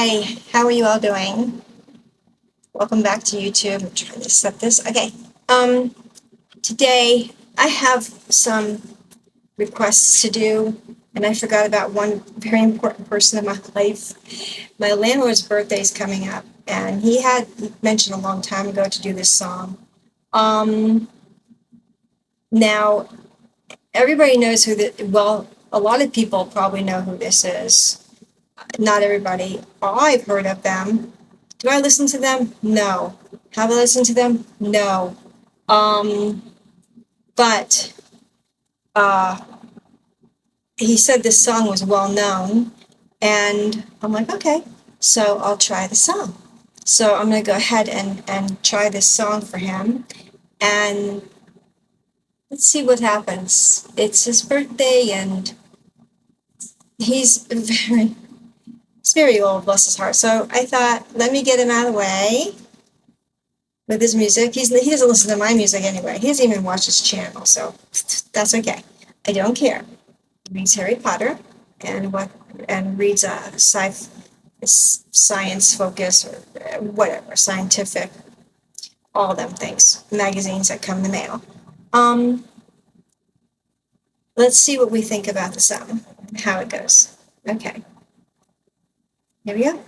Hi, how are you all doing? Welcome back to YouTube. I'm trying to set this. Okay. Today I have some requests to do, and I forgot about one very important person in my life. My landlord's birthday is coming up, and he had mentioned a long time ago to do this song. Now everybody knows who well, a lot of people probably know who this is. Not everybody. I've heard of them. Do I listen to them? No. Have I listened to them? No. But he said this song was well known, and I'm like, okay, so I'll try the song. So I'm going to go ahead and try this song for him, and let's see what happens. It's his birthday, and he's very old, bless his heart. So I thought, let me get him out of the way with his music. He doesn't listen to my music anyway. He doesn't even watch his channel, so that's okay. I don't care. He reads Harry Potter and reads science focus or whatever, scientific, all them things, magazines that come in the mail. Let's see what we think about the song, how it goes. Okay. Here we go.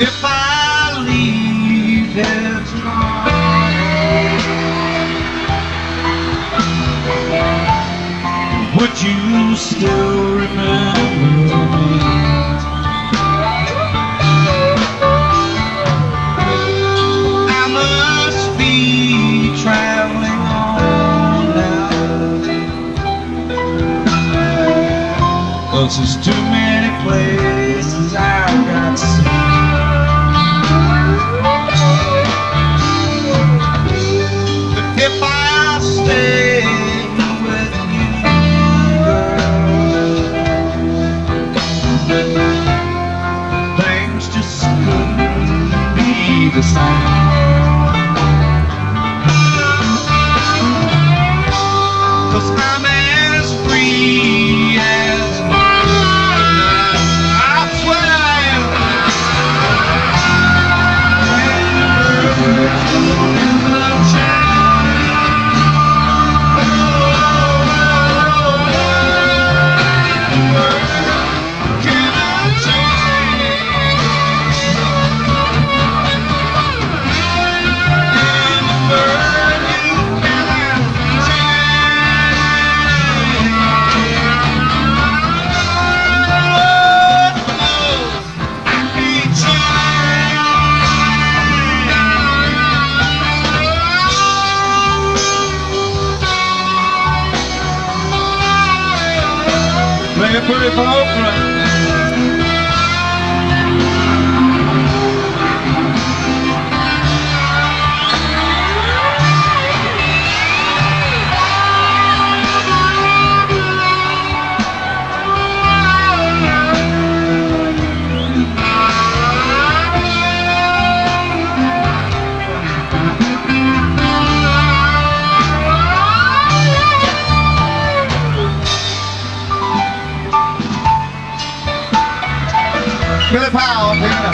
If I leave here tomorrow, would you still remember me? I must be traveling on now, 'cause there's too many places I've got to see. If I stay with you, girl, things just couldn't be the same. 'Cause I'm as free as a bird. I swear I am. Play a pretty folk right. Billy Powell, piano.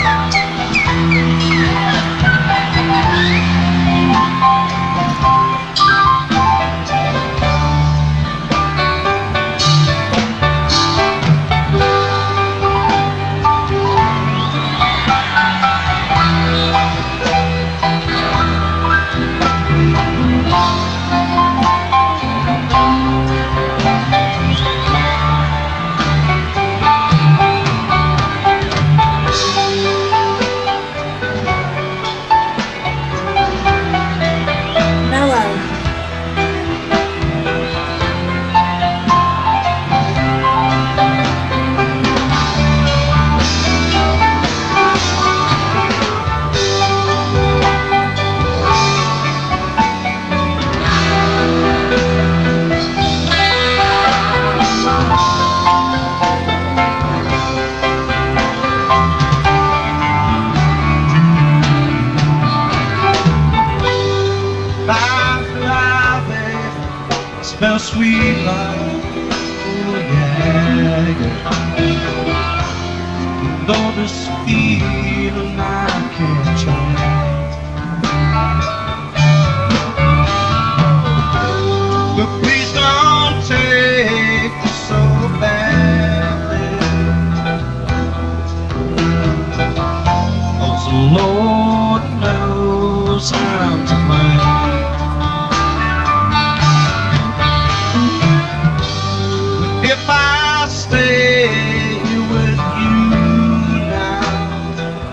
life. Oh yeah, yeah. Though this feeling I can't change, but please don't take it so badly. 'Cause the Lord knows I'm to blame. If I stay with you now,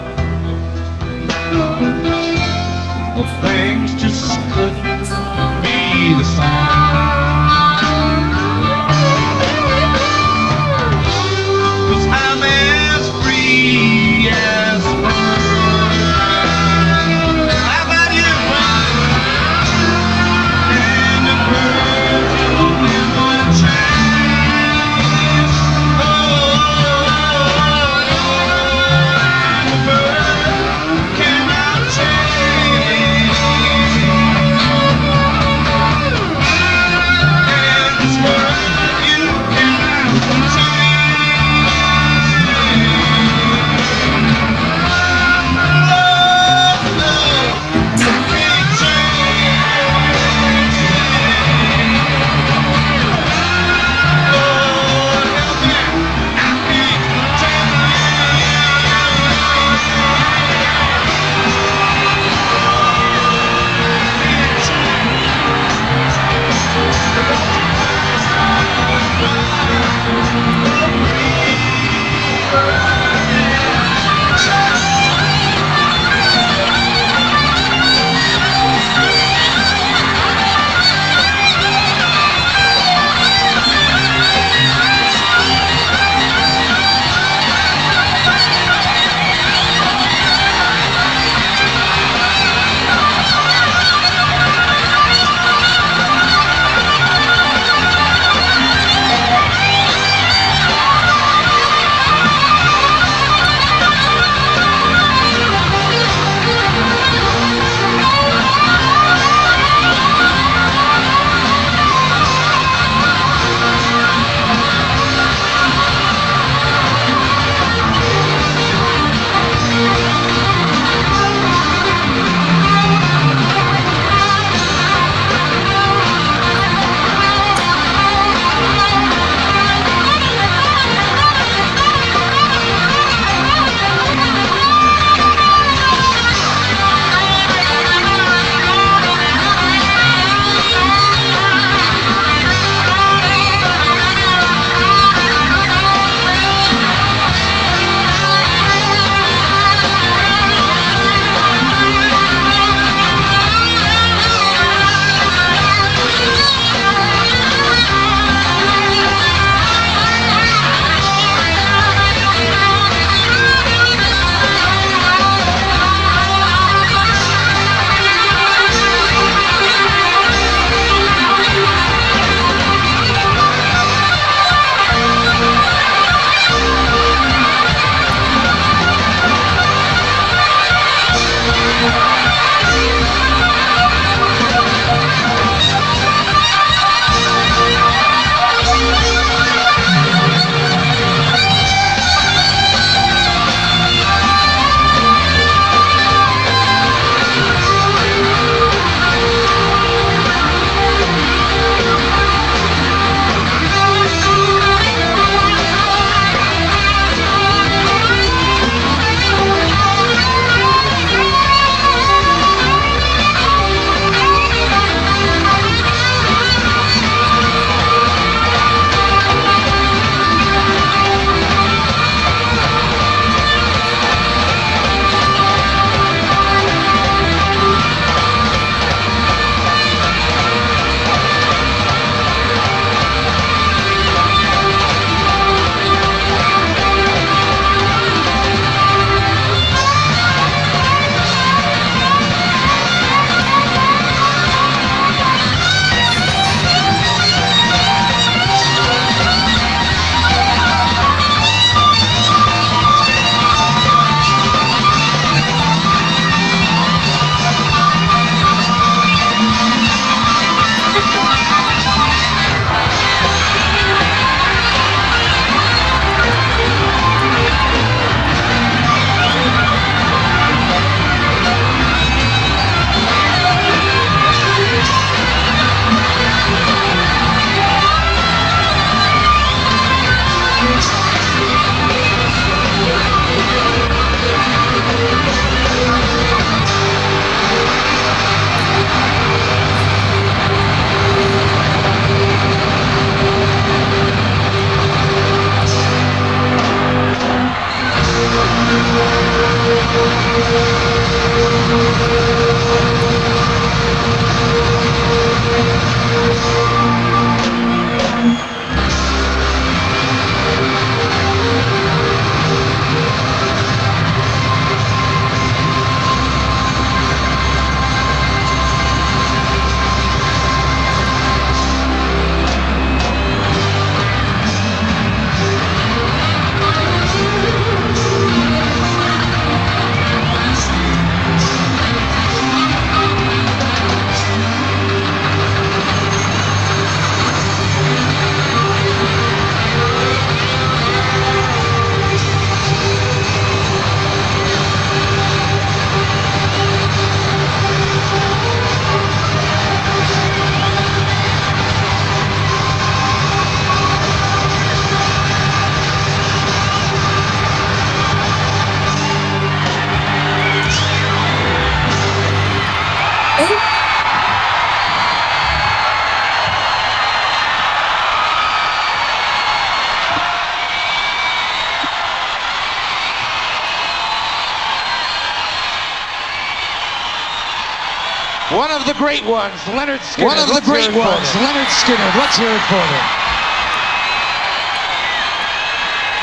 One of the great ones, Lynyrd Skynyrd. One of the great ones, Lynyrd Skynyrd. Let's hear it for them.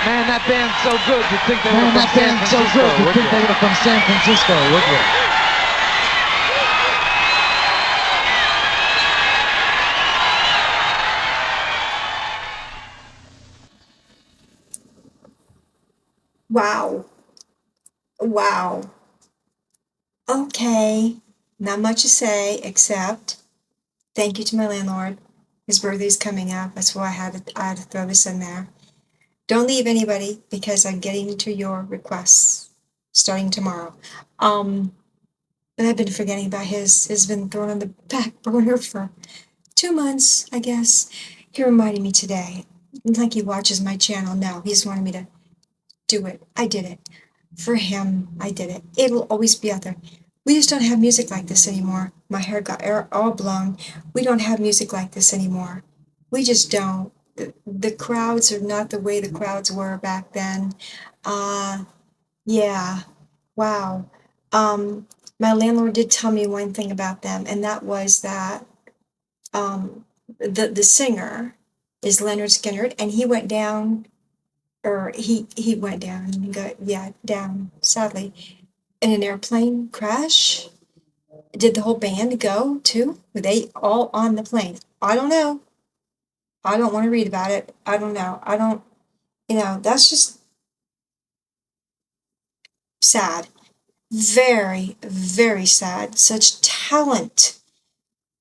Man, that band's so good you'd think they were Man, from that San band's so Francisco, good you'd wouldn't think they you? were from San Francisco, would you? Wow. Wow. Okay. Not much to say except thank you to my landlord. His birthday's coming up. That's why I had to throw this in there. Don't leave anybody because I'm getting to your requests starting tomorrow. But I've been forgetting about his. Has been thrown on the back burner for 2 months, I guess. He reminded me today. Like he watches my channel. No, he just wanted me to do it. I did it. For him, I did it. It'll always be out there. We just don't have music like this anymore. My hair got all blown. We don't have music like this anymore. We just don't. The crowds are not the way the crowds were back then. Yeah. Wow. My landlord did tell me one thing about them, and that was that the singer is Lynyrd Skynyrd, and he went down, or he went down and down, sadly, in an airplane crash. Did the whole band go too? Were they all on the plane? I don't know. I don't want to read about it. I don't know. I don't, that's just sad. Very, very sad. Such talent.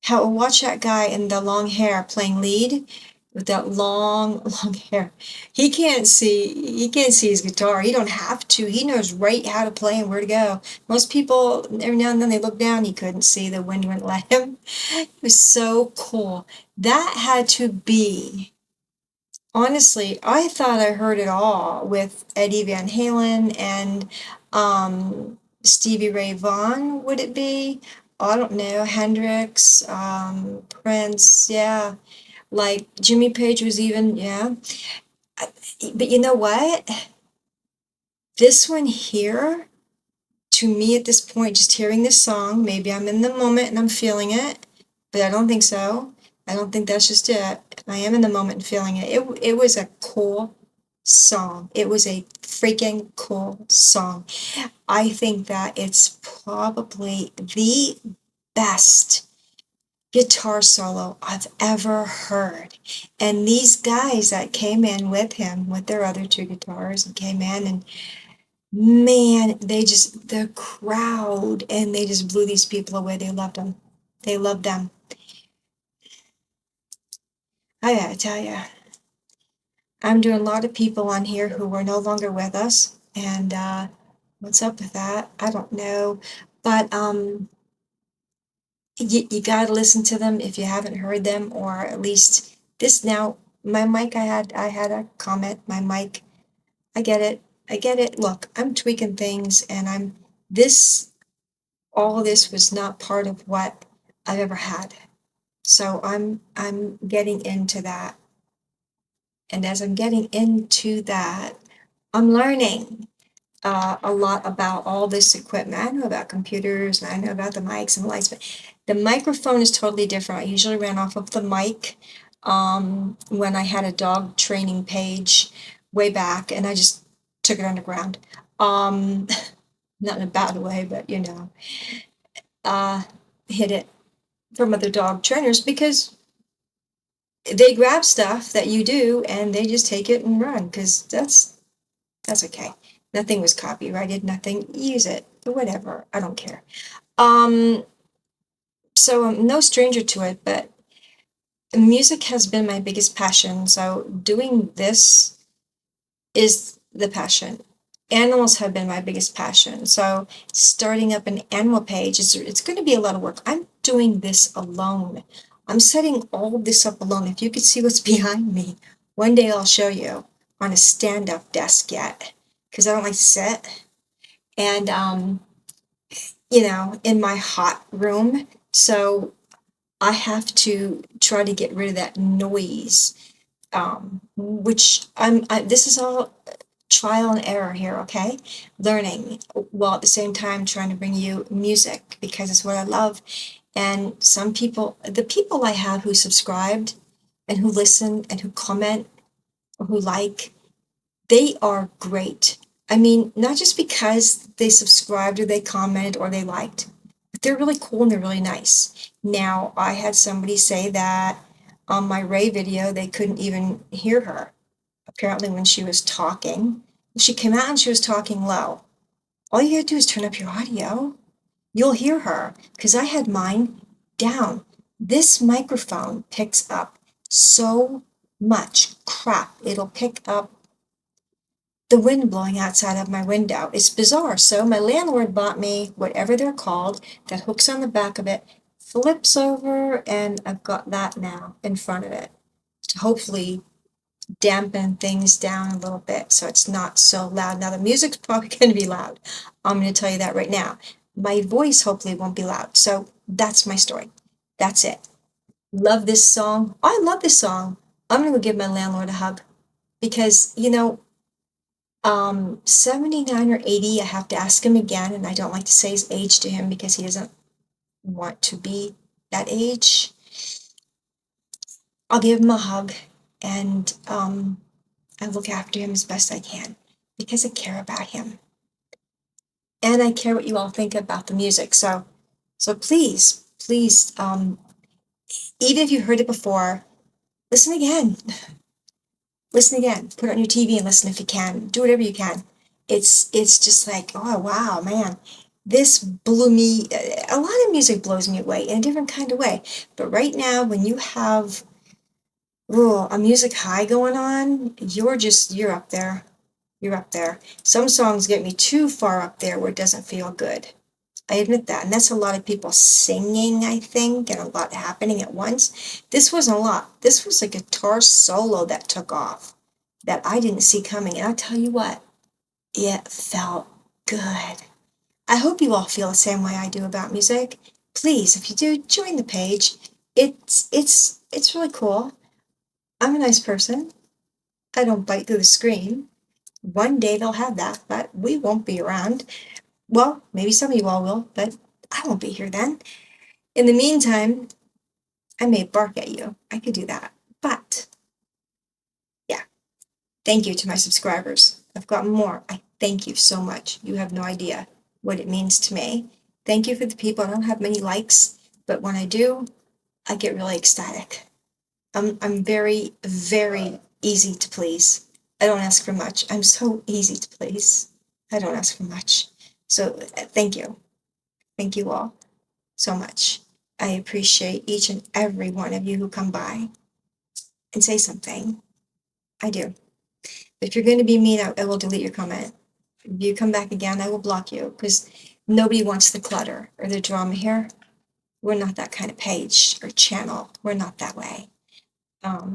How watch that guy in the long hair playing lead with that long, long hair. He can't see his guitar. He don't have to. He knows right how to play and where to go. Most people, every now and then they look down, he couldn't see, the wind wouldn't let him. It was so cool. That had to be, honestly, I thought I heard it all with Eddie Van Halen and Stevie Ray Vaughan, would it be? I don't know, Hendrix, Prince, yeah. Like Jimmy Page was even, yeah. But you know what? This one here, to me at this point, just hearing this song, maybe I'm in the moment and I'm feeling it, but I don't think so. I don't think that's just it. I am in the moment and feeling it. It was a cool song. It was a freaking cool song. I think that it's probably the best guitar solo I've ever heard. And these guys that came in with him, with their other two guitars, and came in, and man, the crowd, and they just blew these people away. They loved them. They loved them. I gotta tell you, I'm doing a lot of people on here who are no longer with us, and what's up with that? I don't know, but you gotta listen to them if you haven't heard them, or at least this now. My mic, I had a comment. My mic, I get it. I get it. Look, I'm tweaking things, and all of this was not part of what I've ever had. So I'm getting into that. And as I'm getting into that, I'm learning a lot about all this equipment. I know about computers, and I know about the mics and the lights, but the microphone is totally different. I usually ran off of the mic when I had a dog training page way back, and I just took it underground. Not in a bad way, but hid it from other dog trainers because they grab stuff that you do and they just take it and run, because that's okay. Nothing was copyrighted, nothing. Use it, whatever. I don't care. So I'm no stranger to it, but music has been my biggest passion. So doing this is the passion. Animals have been my biggest passion. So starting up an animal page, it's going to be a lot of work. I'm doing this alone. I'm setting all of this up alone. If you could see what's behind me, one day I'll show you on a stand-up desk yet, because I don't like to sit. And, in my hot room. So I have to try to get rid of that noise, which this is all trial and error here, okay? Learning, while at the same time trying to bring you music, because it's what I love. And some people, the people I have who subscribed and who listen and who comment or who like, they are great. I mean, not just because they subscribed or they commented or they liked, but they're really cool and they're really nice. Now, I had somebody say that on my Ray video, they couldn't even hear her. Apparently, when she was talking, she came out and she was talking low. All you gotta do is turn up your audio. You'll hear her, because I had mine down. This microphone picks up so much crap. It'll pick up the wind blowing outside of my window. It's bizarre. So my landlord bought me whatever they're called that hooks on the back of it, flips over, and I've got that now in front of it to hopefully dampen things down a little bit so it's not so loud. Now the music's probably going to be loud. I'm going to tell you that right now. My voice hopefully won't be loud. So that's my story. That's it. Love this song. I love this song. I'm going to go give my landlord a hug because, 79 or 80, I have to ask him again, and I don't like to say his age to him because he doesn't want to be that age. I'll give him a hug, and I look after him as best I can because I care about him. And I care what you all think about the music. So please, even if you heard it before, listen again. Listen again. Put it on your TV and listen if you can. Do whatever you can. It's just like, oh wow, man. This blew me. A lot of music blows me away in a different kind of way. But right now, when you have a music high going on, you're up there. You're up there. Some songs get me too far up there where it doesn't feel good. I admit that. And that's a lot of people singing, I think, and a lot happening at once. This wasn't a lot. This was a guitar solo that took off that I didn't see coming. And I'll tell you what, it felt good. I hope you all feel the same way I do about music. Please, if you do, join the page. It's really cool. I'm a nice person. I don't bite through the screen. One day they'll have that, but we won't be around. Well, maybe some of you all will, but I won't be here then. In the meantime, I may bark at you. I could do that. But, yeah, thank you to my subscribers. I've got more. I thank you so much. You have no idea what it means to me. Thank you for the people. I don't have many likes, but when I do, I get really ecstatic. I'm very, very easy to please. I don't ask for much. I'm so easy to please. I don't ask for much. So thank you. Thank you all so much. I appreciate each and every one of you who come by and say something. I do. If you're going to be mean, I will delete your comment. If you come back again, I will block you because nobody wants the clutter or the drama here. We're not that kind of page or channel. We're not that way.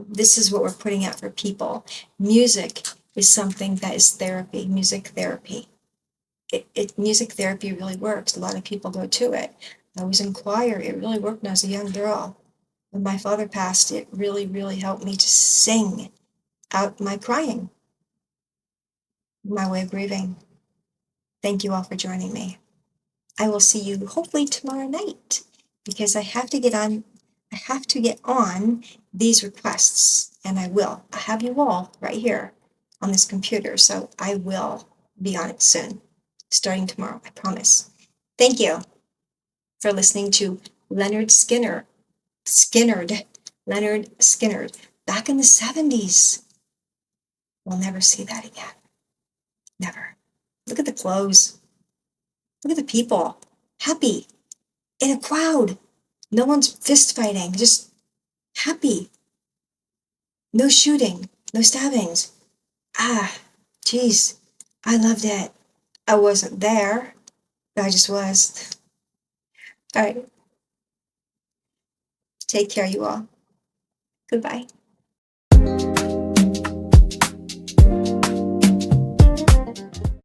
This is what we're putting out for people. Music is something that is therapy, music therapy. Music therapy really works. A lot of people go to it. I was in choir. It really worked when I was a young girl. When my father passed, it really, really helped me to sing out my crying, my way of grieving. Thank you all for joining me. I will see you hopefully tomorrow night because I have to get on these requests, and I will. I have you all right here on this computer, so I will be on it soon, starting tomorrow, I promise. Thank you for listening to Lynyrd Skynyrd, back in the 70s. We'll never see that again. Never. Look at the clothes. Look at the people. Happy. In a crowd. No one's fist fighting. Just happy. No shooting. No stabbings. Geez. I loved it. I wasn't there. I just was. All right. Take care, you all. Goodbye.